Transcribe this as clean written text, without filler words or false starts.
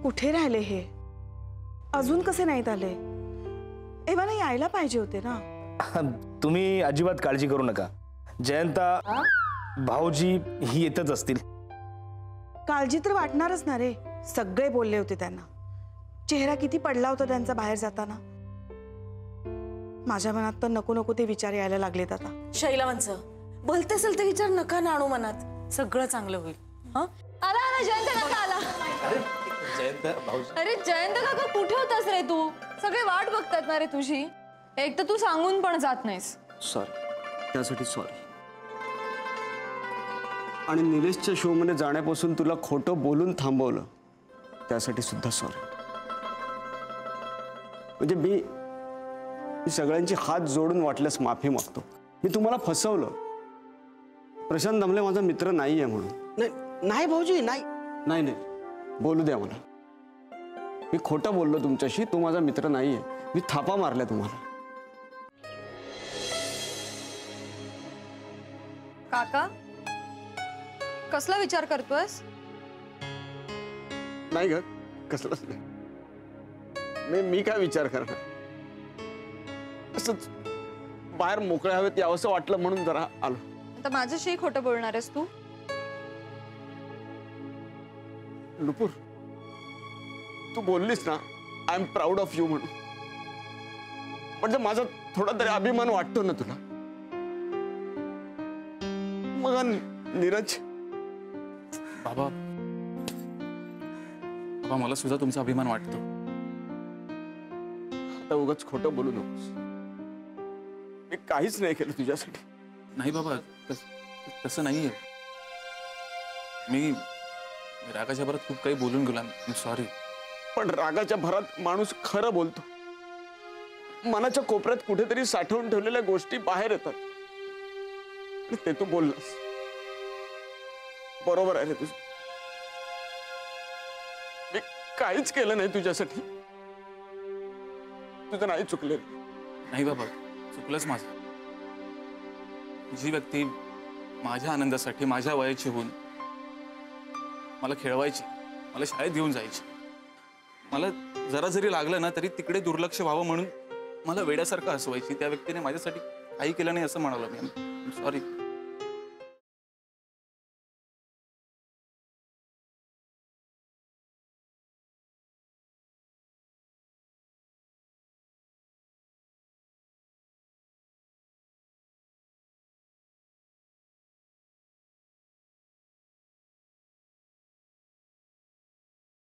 कुठे राहिले हे? अजून कसे नाहीत आले? एव्हा नाही यायला पाहिजे होते ना. तुम्ही अजिबात काळजी करू नका. जयंता भाऊजी ही येतच असतील. काळजी तर वाटणारच ना रे. सगळे बोलले होते त्यांना. चेहरा किती पडला होता त्यांचा बाहेर जाताना. माझ्या मनात तर नको नको ते विचार यायला लागलेत आता. शैलावंच भलते सलते विचार नका नाणू मनात. सगळं चांगलं होईल. आला आला जयंत काका आला. अरे जयंत काका कुठे होतास रे तू? सगळे वाट बघतात ना रे तुझी. एक तर तू सांगून पण जात नाहीस. सॉरी, त्यासाठी सॉरी. आणि निलेशच्या शो मध्ये जाण्यापासून तुला खोटं बोलून थांबवलं त्यासाठी सुद्धा सॉरी. म्हणजे मी सगळ्यांची हात जोडून वाटल्यास माफी मागतो. मी तुम्हाला फसवलं. प्रशांत दामले माझा मित्र नाहीये म्हणून. नाही भाऊजी नाही. नाही नाही, बोलू द्या मला. मी खोटं बोललो तुमच्याशी. तू माझा मित्र नाहीये. मी थापा मारल्या तुम्हाला. काका कसला विचार करतोयस? नाही ग, कसलंच नाही. मी काय विचार करणार. असंच बाहेर मोकळ्या हवेत यावंसं वाटलं म्हणून जरा आलो. आता माझ्याशी खोटं बोलणार आहेस तू? नुपूर, तू बोललीस ना I am proud of you म्हणून. म्हणजे माझा थोडा तरी अभिमान वाटतो ना तुला. मग नीरज. बाबा बाबा मला सुद्धा तुमचा अभिमान वाटतो. आता उगाच खोटं बोलू नकोस. मी काहीच नाही केलं तुझ्यासाठी. नाही बाबा, तसं नाहीये. मी रागाच्या भरात खूप काही बोलून गेलो. सॉरी. पण रागाच्या भरात माणूस खरं बोलतो. मनाच्या कोपऱ्यात कुठेतरी साठवून ठेवलेल्या गोष्टी बाहेर येतात. आणि ते तू बोललास. बरोबर आहे रे तुझं. मी काहीच केलं नाही तुझ्यासाठी. तुझं नाही चुकलेलं. नाही बाबा, चुकलंच माझं. जी व्यक्ती माझ्या आनंदासाठी माझ्या वयाची होऊन मला खेळवायची, मला शाळेत घेऊन जायची, मला जरा जरी लागलं ना तरी तिकडे दुर्लक्ष व्हावं म्हणून मला वेड्यासारखं हसवायची, त्या व्यक्तीने माझ्यासाठी काही केलं नाही असं म्हणालो मी. सॉरी.